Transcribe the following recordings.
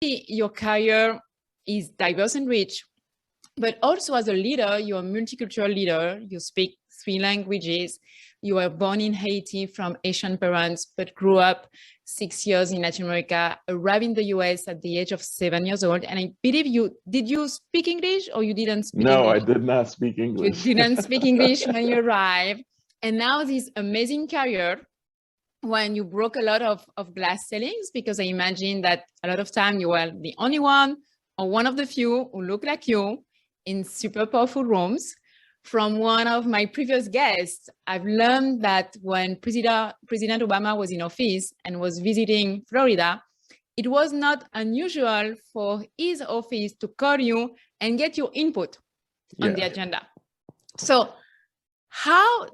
your career is diverse and rich, but also as a leader, you're a multicultural leader. You speak 3 languages. You were born in Haiti from Asian parents, but grew up 6 years in Latin America, arrived in the US at the age of 7 years old. And I believe did you speak English or you didn't speak English? No, I did not speak English. You didn't speak English when you arrived. And now this amazing career, when you broke a lot of glass ceilings, because I imagine that a lot of time you were the only one or one of the few who look like you in super powerful rooms. From one of my previous guests, I've learned that when President Obama was in office and was visiting Florida, it was not unusual for his office to call you and get your input on the agenda. So how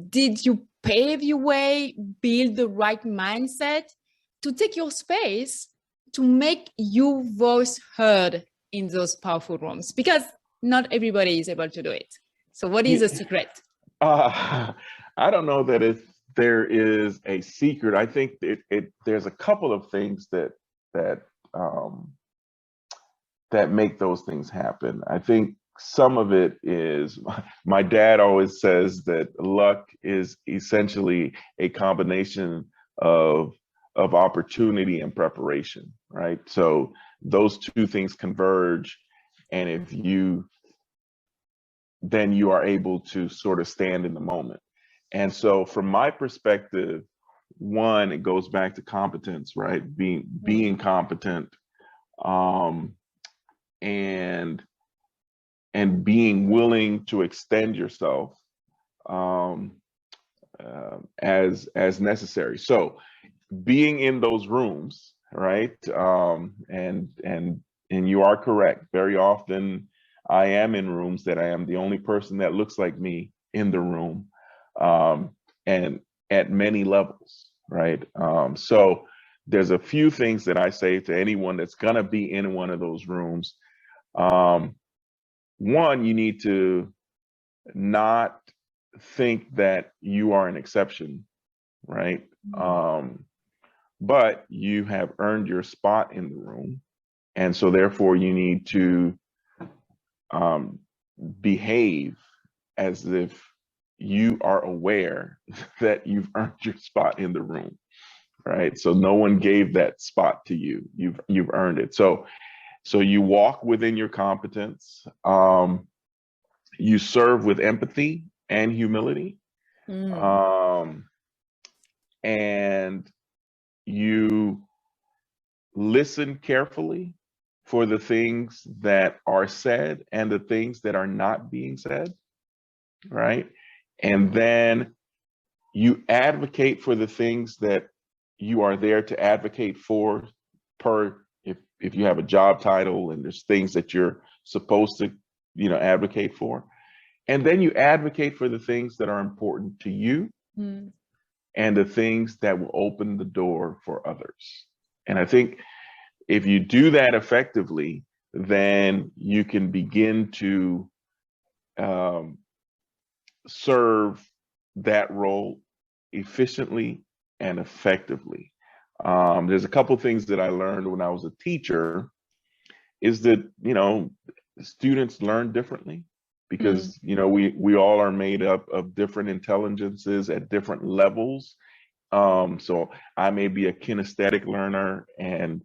did you pave your way, build the right mindset to take your space to make your voice heard in those powerful rooms? Because not everybody is able to do it. So what is the secret? I don't know that there is a secret. I think there's a couple of things that make those things happen. I think some of it is, my dad always says that luck is essentially a combination of opportunity and preparation, right? So those two things converge, and then you are able to sort of stand in the moment. And so from my perspective, one, it goes back to competence, right? Being competent, and being willing to extend yourself as necessary. So being in those rooms, right? And you are correct. Very often I am in rooms that I am the only person that looks like me in the room, and at many levels, right? So there's a few things that I say to anyone that's gonna be in one of those rooms. One, you need to not think that you are an exception, right? But you have earned your spot in the room. And so therefore you need to behave as if you are aware that you've earned your spot in the room, right? So no one gave that spot to you. You've earned it. So you walk within your competence. You serve with empathy and humility, and you listen carefully for the things that are said and the things that are not being said, right? And then you advocate for the things that you are there to advocate for, if you have a job title and there's things that you're supposed to, advocate for. And then you advocate for the things that are important to you and the things that will open the door for others. And I think if you do that effectively, then you can begin to serve that role efficiently and effectively. There's a couple of things that I learned when I was a teacher, is that, students learn differently, because, we all are made up of different intelligences at different levels. So I may be a kinesthetic learner, and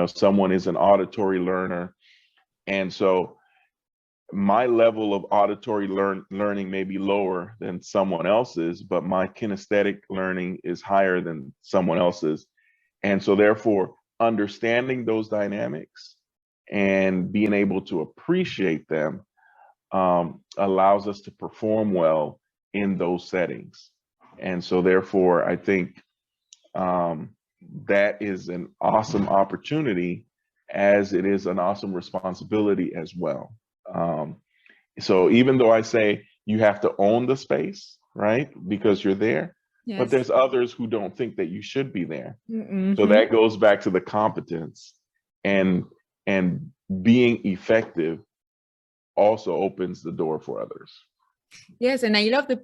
someone is an auditory learner. And so my level of auditory learning may be lower than someone else's, but my kinesthetic learning is higher than someone else's. And so therefore, understanding those dynamics and being able to appreciate them allows us to perform well in those settings. And so therefore, I think that is an awesome opportunity, as it is an awesome responsibility as well. So even though I say you have to own the space, right, because you're there, but there's others who don't think that you should be there. So that goes back to the competence, and being effective also opens the door for others. Yes, and I love the